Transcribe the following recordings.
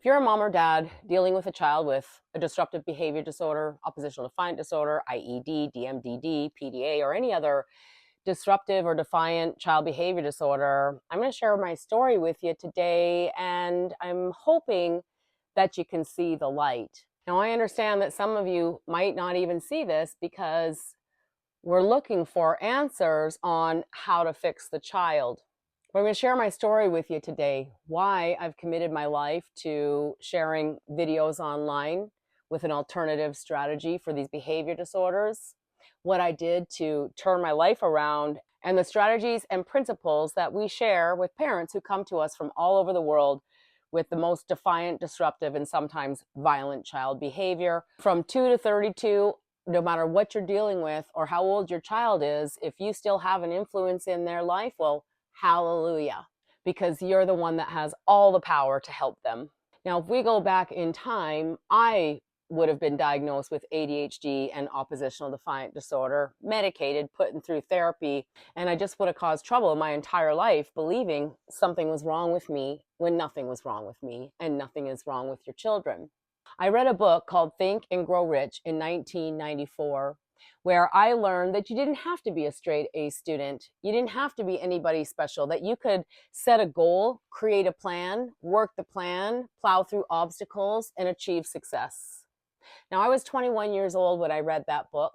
If you're a mom or dad dealing with a child with a disruptive behavior disorder, oppositional defiant disorder, IED, DMDD, PDA, or any other disruptive or defiant child behavior disorder, I'm going to share my story with you today, and I'm hoping that you can see the light. Now, I understand that some of you might not even see this because we're looking for answers on how to fix the child. But I'm going to share my story with you today, why I've committed my life to sharing videos online with an alternative strategy for these behavior disorders, what I did to turn my life around, and the strategies and principles that we share with parents who come to us from all over the world with the most defiant, disruptive, and sometimes violent child behavior. From 2 to 32, no matter what you're dealing with or how old your child is, if you still have an influence in their life, well, hallelujah, because you're the one that has all the power to help them. Now, if we go back in time, I would have been diagnosed with ADHD and oppositional defiant disorder, medicated, put through therapy, and I just would have caused trouble my entire life, believing something was wrong with me when nothing was wrong with me, and nothing is wrong with your children. I read a book called Think and Grow Rich in 1994, where I learned that you didn't have to be a straight A student. You didn't have to be anybody special, that you could set a goal, create a plan, work the plan, plow through obstacles, and achieve success. Now, I was 21 years old when I read that book.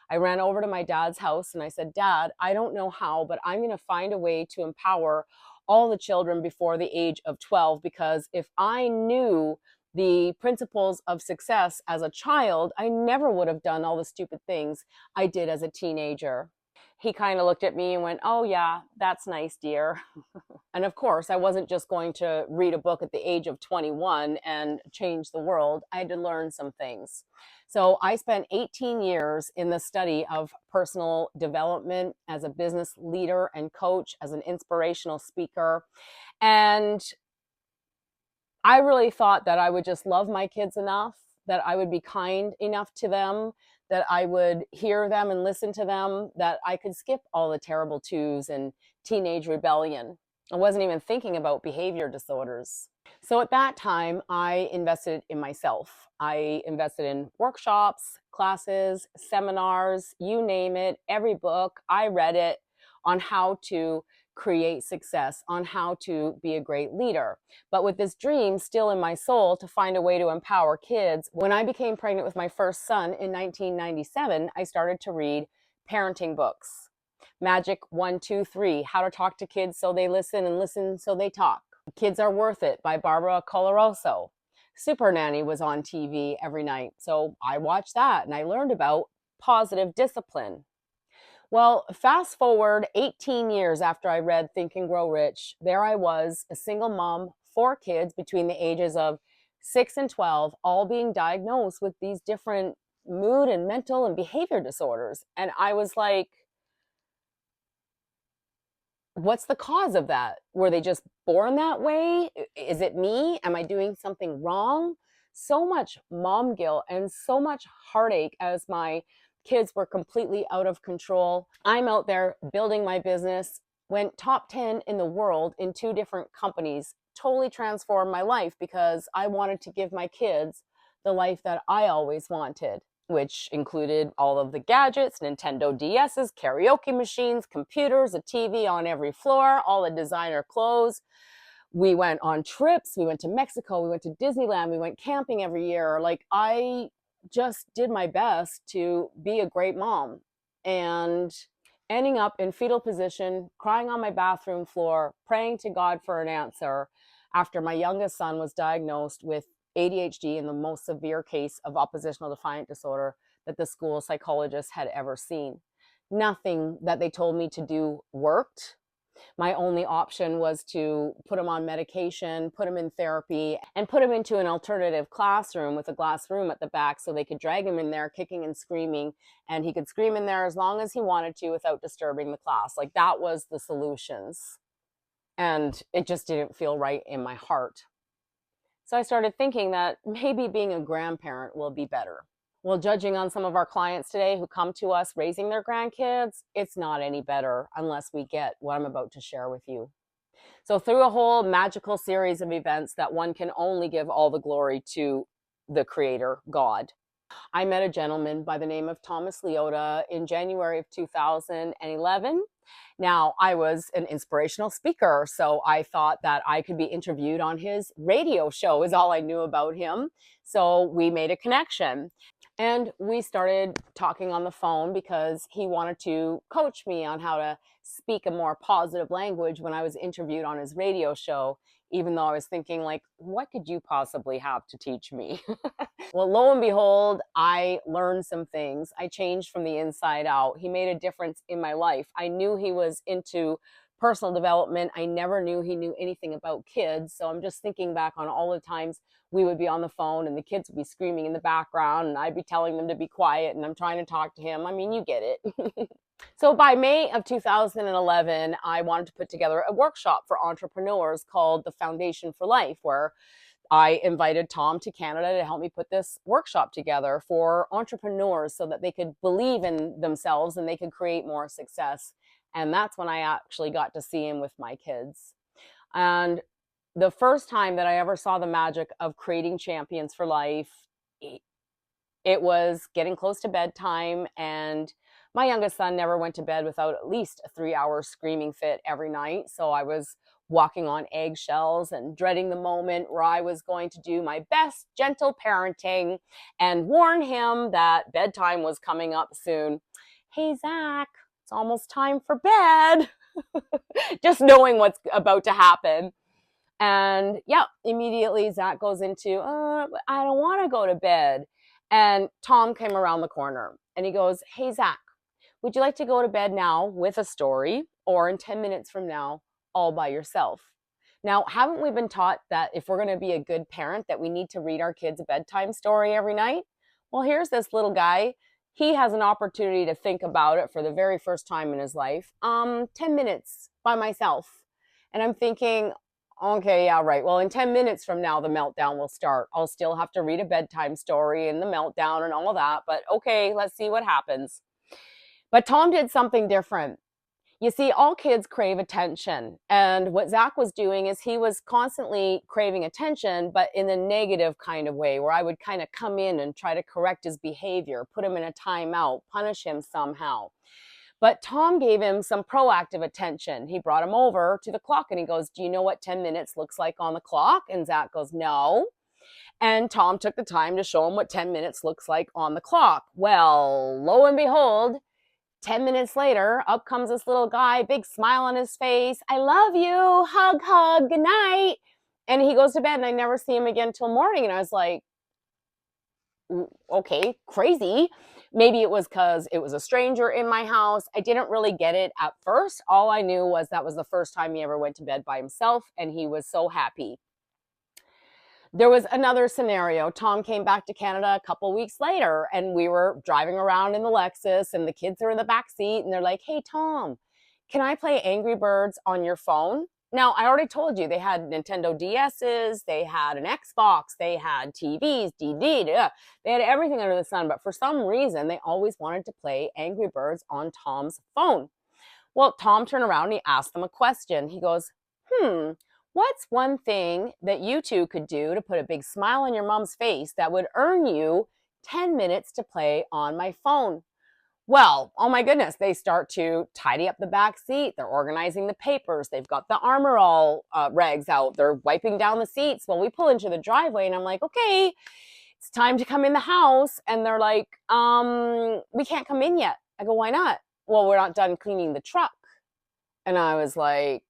I ran over to my dad's house and I said, Dad, I don't know how, but I'm going to find a way to empower all the children before the age of 12, because if I knew the principles of success as a child, I never would have done all the stupid things I did as a teenager. He kind of looked at me and went, oh yeah, that's nice, dear. And of course, I wasn't just going to read a book at the age of 21 and change the world. I had to learn some things. So I spent 18 years in the study of personal development as a business leader and coach, as an inspirational speaker. And I really thought that I would just love my kids enough, that I would be kind enough to them, that I would hear them and listen to them, that I could skip all the terrible twos and teenage rebellion. I wasn't even thinking about behavior disorders. So at that time, I invested in myself. I invested in workshops, classes, seminars, you name it, every book. I read it on how to create success, on how to be a great leader. But with this dream still in my soul to find a way to empower kids, when I became pregnant with my first son in 1997, I started to read parenting books. Magic 1, 2, 3, How to Talk to Kids So They Listen and Listen So They Talk. Kids Are Worth It by Barbara Coloroso. Super Nanny was on TV every night, so I watched that and I learned about positive discipline. Well, fast forward 18 years after I read Think and Grow Rich, there I was, a single mom, 4 kids between the ages of 6 and 12, all being diagnosed with these different mood and mental and behavior disorders. And I was like, what's the cause of that? Were they just born that way? Is it me? Am I doing something wrong? So much mom guilt and so much heartache as my kids were completely out of control. I'm out there building my business, went top 10 in the world in 2 different companies, totally transformed my life because I wanted to give my kids the life that I always wanted, which included all of the gadgets, Nintendo DS's, karaoke machines, computers, a TV on every floor, all the designer clothes. We went on trips. We went to Mexico. We went to Disneyland. We went camping every year. Like, I just did my best to be a great mom, and ending up in fetal position, crying on my bathroom floor, praying to God for an answer after my youngest son was diagnosed with ADHD in the most severe case of oppositional defiant disorder that the school psychologist had ever seen. Nothing that they told me to do worked. My only option was to put him on medication, put him in therapy, and put him into an alternative classroom with a glass room at the back so they could drag him in there kicking and screaming, and he could scream in there as long as he wanted to without disturbing the class. Like, that was the solutions. And it just didn't feel right in my heart. So I started thinking that maybe being a grandparent will be better. Well, judging on some of our clients today who come to us raising their grandkids, it's not any better unless we get what I'm about to share with you. So through a whole magical series of events that one can only give all the glory to the creator, God. I met a gentleman by the name of Thomas Leota in January of 2011. Now, I was an inspirational speaker, so I thought that I could be interviewed on his radio show, is all I knew about him. So we made a connection. And we started talking on the phone because he wanted to coach me on how to speak a more positive language when I was interviewed on his radio show, even though I was thinking, like, what could you possibly have to teach me? Well, lo and behold, I learned some things. I changed from the inside out. He made a difference in my life. I knew he was into personal development. I never knew he knew anything about kids. So I'm just thinking back on all the times we would be on the phone and the kids would be screaming in the background and I'd be telling them to be quiet and I'm trying to talk to him. I mean, you get it. So by May of 2011, I wanted to put together a workshop for entrepreneurs called the Foundation for Life, where I invited Tom to Canada to help me put this workshop together for entrepreneurs so that they could believe in themselves and they could create more success. And that's when I actually got to see him with my kids. And the first time that I ever saw the magic of creating champions for life, it was getting close to bedtime, and my youngest son never went to bed without at least a 3-hour screaming fit every night. So I was walking on eggshells and dreading the moment where I was going to do my best gentle parenting and warn him that bedtime was coming up soon. Hey, Zach, it's almost time for bed. Just knowing what's about to happen. And yeah, immediately Zach goes into, I don't want to go to bed. And Tom came around the corner and he goes, hey, Zach, would you like to go to bed now with a story, or in 10 minutes from now, all by yourself? Now, haven't we been taught that if we're going to be a good parent, that we need to read our kids a bedtime story every night? Well, here's this little guy. He has an opportunity to think about it for the very first time in his life. 10 minutes by myself. And I'm thinking, okay, yeah, right. Well, in 10 minutes from now, the meltdown will start. I'll still have to read a bedtime story and the meltdown and all of that. But okay, let's see what happens. But Tom did something different. You see, all kids crave attention. And what Zach was doing is he was constantly craving attention, but in a negative kind of way, where I would kind of come in and try to correct his behavior, put him in a timeout, punish him somehow. But Tom gave him some proactive attention. He brought him over to the clock and he goes, do you know what 10 minutes looks like on the clock? And Zach goes, no. And Tom took the time to show him what 10 minutes looks like on the clock. Well, lo and behold, 10 minutes later, up comes this little guy, big smile on his face. I love you. Hug, hug, good night. And he goes to bed and I never see him again till morning. And I was like, okay, crazy. Maybe it was because it was a stranger in my house. I didn't really get it at first. All I knew was that was the first time he ever went to bed by himself, and he was so happy. There was another scenario. Tom came back to Canada a couple weeks later, and we were driving around in the Lexus, and the kids are in the back seat, and they're like, hey, Tom, can I play Angry Birds on your phone? Now, I already told you they had Nintendo DSs, they had an Xbox, they had TVs, DVD, they had everything under the sun, but for some reason, they always wanted to play Angry Birds on Tom's phone. Well, Tom turned around and he asked them a question. He goes, what's one thing that you two could do to put a big smile on your mom's face that would earn you 10 minutes to play on my phone? Well, oh my goodness, they start to tidy up the back seat. They're organizing the papers. They've got the Armor All rags out. They're wiping down the seats. Well, we pull into the driveway and I'm like, okay, it's time to come in the house. And they're like, we can't come in yet. I go, why not? Well, we're not done cleaning the truck. And I was like,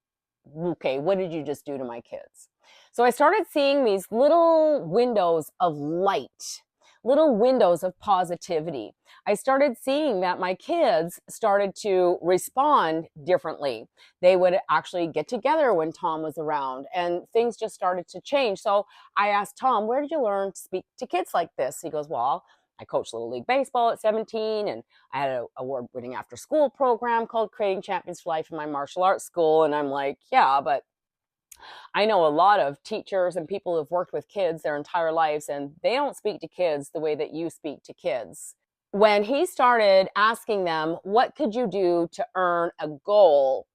okay, what did you just do to my kids? So I started seeing these little windows of light, little windows of positivity. I started seeing that my kids started to respond differently. They would actually get together when Tom was around, and things just started to change. So I asked Tom, where did you learn to speak to kids like this? He goes, well, I coached Little League Baseball at 17, and I had an award-winning after-school program called Creating Champions for Life in my martial arts school. And I'm like, yeah, but I know a lot of teachers and people who've worked with kids their entire lives, and they don't speak to kids the way that you speak to kids. When he started asking them, what could you do to earn a goal?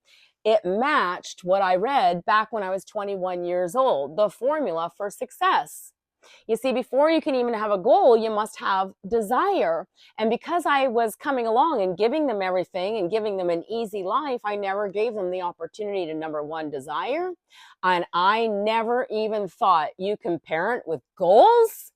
it matched what I read back when I was 21 years old, the formula for success. You see, before you can even have a goal, you must have desire. And because I was coming along and giving them everything and giving them an easy life, I never gave them the opportunity to, number one, desire. And I never even thought you can parent with goals.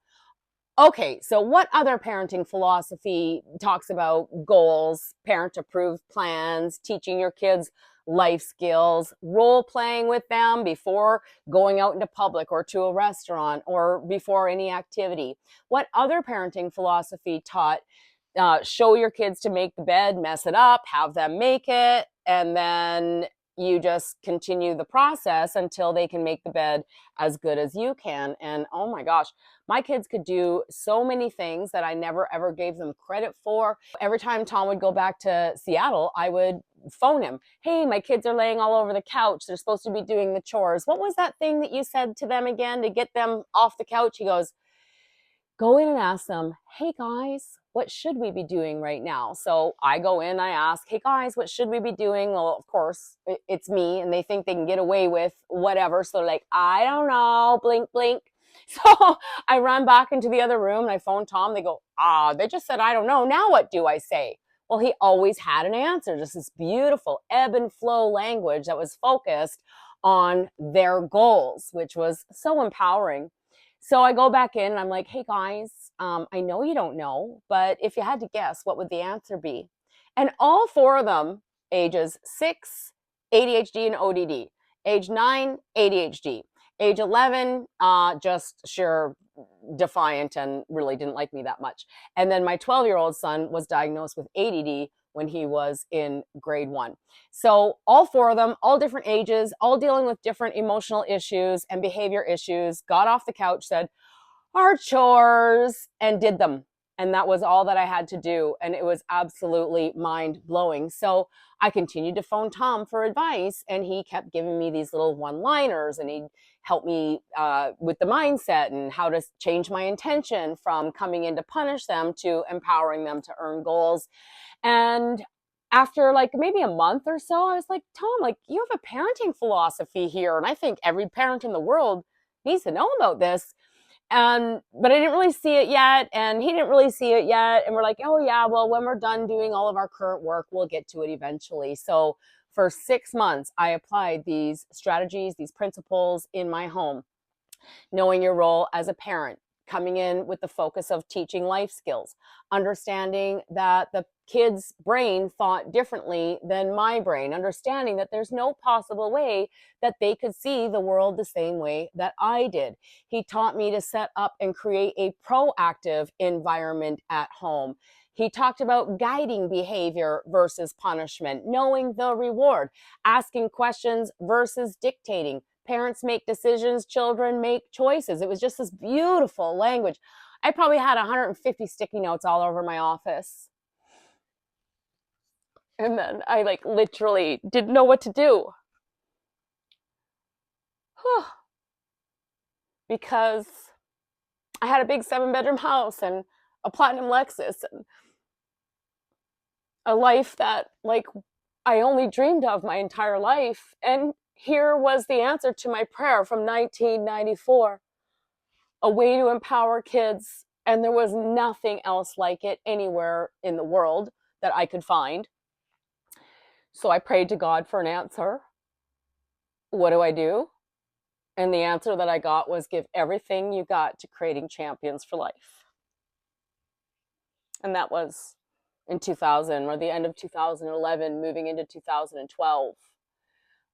Okay, so what other parenting philosophy talks about goals, parent approved plans, teaching your kids life skills, role playing with them before going out into public or to a restaurant or before any activity? What other parenting philosophy taught show your kids to make the bed, mess it up, have them make it, and then you just continue the process until they can make the bed as good as you can? And oh my gosh, my kids could do so many things that I never ever gave them credit for. Every time Tom would go back to Seattle, I would phone him. Hey, my kids are laying all over the couch. They're supposed to be doing the chores. What was that thing that you said to them again to get them off the couch? He goes, go in and ask them, hey guys, what should we be doing right now? So I go in, I ask, hey guys, what should we be doing? Well, of course, it's me, and they think they can get away with whatever. So they're like, I don't know, blink, blink. So I run back into the other room and I phone Tom. They go, they just said, I don't know. Now what do I say? Well, he always had an answer, just this beautiful ebb and flow language that was focused on their goals, which was so empowering. So I go back in and I'm like, hey guys, I know you don't know, but if you had to guess, what would the answer be? And all four of them, ages 6, ADHD and ODD, age 9, ADHD, age 11, just sheer defiant and really didn't like me that much. And then my 12-year-old son was diagnosed with ADD when he was in grade 1. So all four of them, all different ages, all dealing with different emotional issues and behavior issues, got off the couch, said, our chores, and did them. And that was all that I had to do. And it was absolutely mind-blowing. So I continued to phone Tom for advice, and he kept giving me these little one-liners, and he'd help me with the mindset and how to change my intention from coming in to punish them to empowering them to earn goals. And after like maybe a month or so, I was like, Tom, like, you have a parenting philosophy here, and I think every parent in the world needs to know about this. But I didn't really see it yet, and he didn't really see it yet. And we're like, oh yeah, well, when we're done doing all of our current work, we'll get to it eventually. So for 6 months, I applied these strategies, these principles in my home. Knowing your role as a parent, coming in with the focus of teaching life skills, understanding that the kid's brain thought differently than my brain, understanding that there's no possible way that they could see the world the same way that I did. He taught me to set up and create a proactive environment at home. He talked about guiding behavior versus punishment, knowing the reward, asking questions versus dictating. Parents make decisions, children make choices. It was just this beautiful language. I probably had 150 sticky notes all over my office. And then I like literally didn't know what to do. Because I had a big 7-bedroom house and a platinum Lexus and a life that like I only dreamed of my entire life. And here was the answer to my prayer from 1994, a way to empower kids. And there was nothing else like it anywhere in the world that I could find. So I prayed to God for an answer. What do I do? And the answer that I got was give everything you got to creating champions for life. And that was in 2000 or the end of 2011, moving into 2012.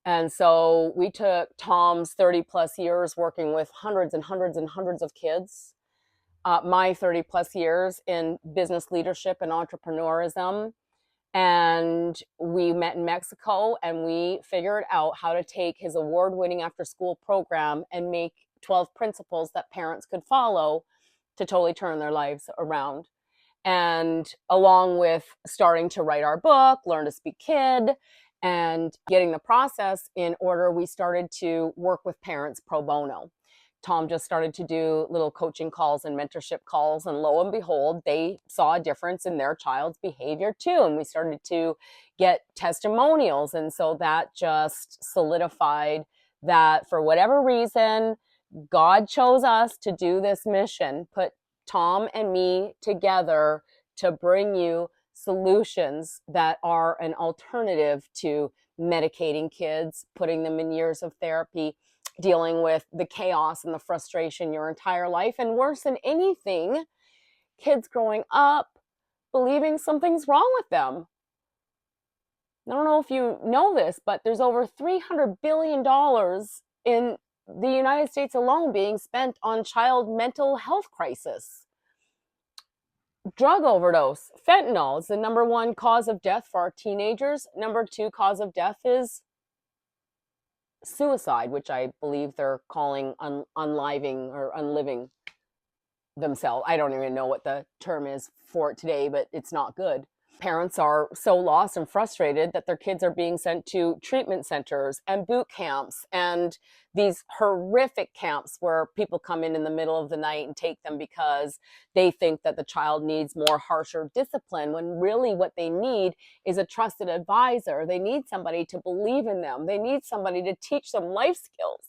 And so we took Tom's 30 plus years working with hundreds and hundreds and hundreds of kids, my 30 plus years in business leadership and entrepreneurism. And we met in Mexico, and we figured out how to take his award-winning after-school program and make 12 principles that parents could follow to totally turn their lives around. And along with starting to write our book, Learn to Speak Kid, and getting the process in order, we started to work with parents pro bono Tom just started to do little coaching calls and mentorship calls, and lo and behold, they saw a difference in their child's behavior too. And we started to get testimonials. And so that just solidified that for whatever reason, God chose us to do this mission, put Tom and me together to bring you solutions that are an alternative to medicating kids, putting them in years of therapy, dealing with the chaos and the frustration your entire life. And worse than anything, kids growing up believing something's wrong with them. I don't know if you know this, but there's over $300 billion in the United States alone being spent on child mental health crisis. Drug overdose, fentanyl is the number one cause of death for our teenagers. Number two cause of death is suicide, which I believe they're calling unliving or unliving themselves. I don't even know what the term is for it today, but it's not good. Parents are so lost and frustrated that their kids are being sent to treatment centers and boot camps and these horrific camps where people come in the middle of the night and take them because they think that the child needs more harsher discipline, when really what they need is a trusted advisor. They need somebody to believe in them. They need somebody to teach them life skills.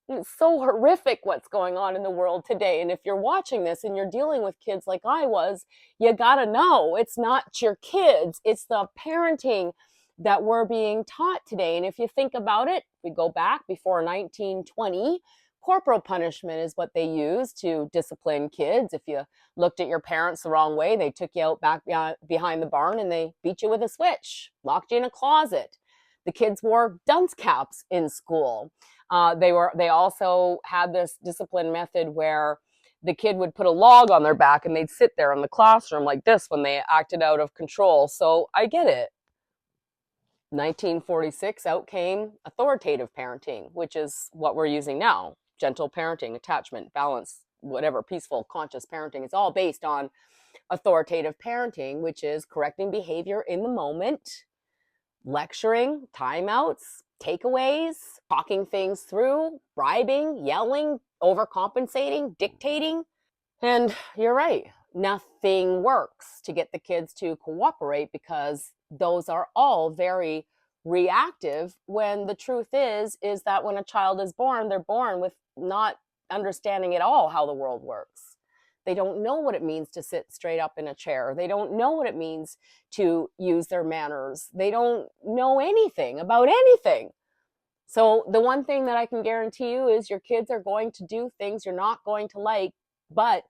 It's so horrific what's going on in the world today. And if you're watching this and you're dealing with kids like I was, you gotta know it's not your kids, it's the parenting that we're being taught today. And if you think about it, we go back before 1920, corporal punishment is what they used to discipline kids. If you looked at your parents the wrong way, they took you out back behind the barn and they beat you with a switch, locked you in a closet. The kids wore dunce caps in school. They also had this discipline method where the kid would put a log on their back and they'd sit there in the classroom like this when they acted out of control. So I get it. 1946, out came authoritative parenting, which is what we're using now. Gentle parenting, attachment, balance, whatever, peaceful, conscious parenting. It's all based on authoritative parenting, which is correcting behavior in the moment, lecturing, timeouts, takeaways, talking things through, bribing, yelling, overcompensating, dictating. And you're right, nothing works to get the kids to cooperate because those are all very reactive, when the truth is that when a child is born, they're born with not understanding at all how the world works. They don't know what it means to sit straight up in a chair. They don't know what it means to use their manners. They don't know anything about anything. So the one thing that I can guarantee you is your kids are going to do things you're not going to like, but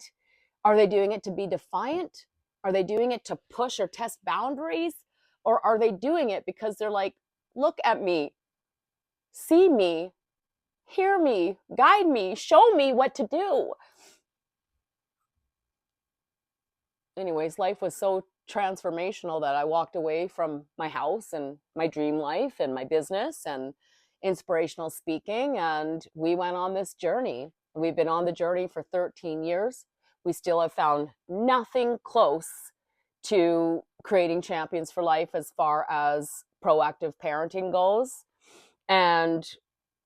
are they doing it to be defiant? Are they doing it to push or test boundaries? Or are they doing it because they're like, look at me, see me, hear me, guide me, show me what to do? Anyways, life was so transformational that I walked away from my house and my dream life and my business and inspirational speaking, and we went on this journey. We've been on the journey for 13 years. We still have found nothing close to creating champions for life as far as proactive parenting goes. And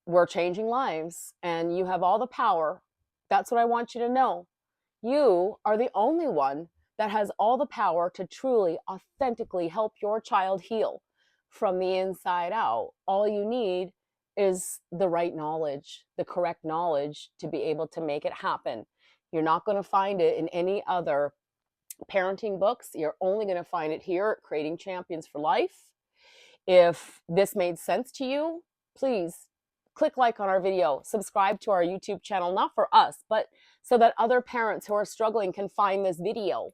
we're changing lives, and you have all the power. That's what I want you to know. You are the only one that has all the power to truly, authentically help your child heal from the inside out. All you need is the right knowledge, the correct knowledge to be able to make it happen. You're not going to find it in any other parenting books. You're only going to find it here at Creating Champions for Life. If this made sense to you, please click like on our video, subscribe to our YouTube channel, not for us, but so that other parents who are struggling can find this video.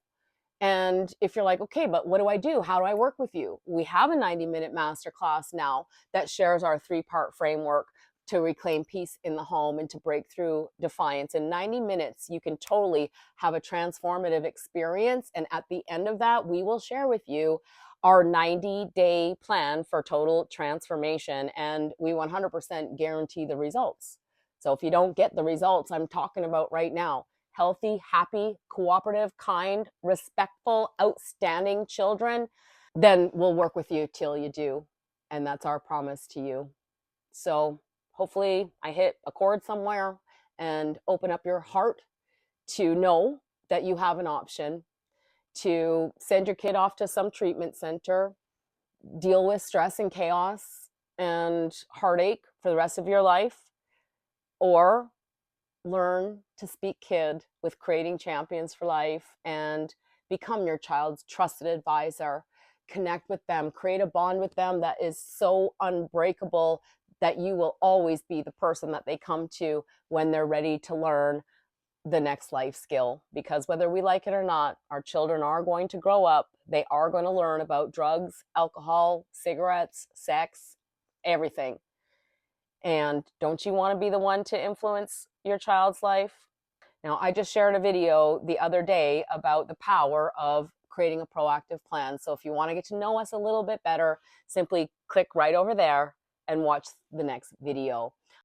And if you're like, okay, but what do I do? How do I work with you? We have a 90-minute masterclass now that shares our 3-part framework to reclaim peace in the home and to break through defiance. In 90 minutes, you can totally have a transformative experience. And at the end of that, we will share with you our 90-day plan for total transformation. And we 100% guarantee the results. So if you don't get the results I'm talking about right now, healthy, happy, cooperative, kind, respectful, outstanding children, then we'll work with you till you do. And that's our promise to you. So hopefully I hit a chord somewhere and open up your heart to know that you have an option to send your kid off to some treatment center, deal with stress and chaos and heartache for the rest of your life, or learn to speak kid with Creating Champions for Life and become your child's trusted advisor. Connect with them, create a bond with them that is so unbreakable that you will always be the person that they come to when they're ready to learn the next life skill. Because whether we like it or not, our children are going to grow up. They are going to learn about drugs, alcohol, cigarettes, sex, everything. And don't you want to be the one to influence your child's life? Now, I just shared a video the other day about the power of creating a proactive plan. So if you want to get to know us a little bit better, simply click right over there and watch the next video.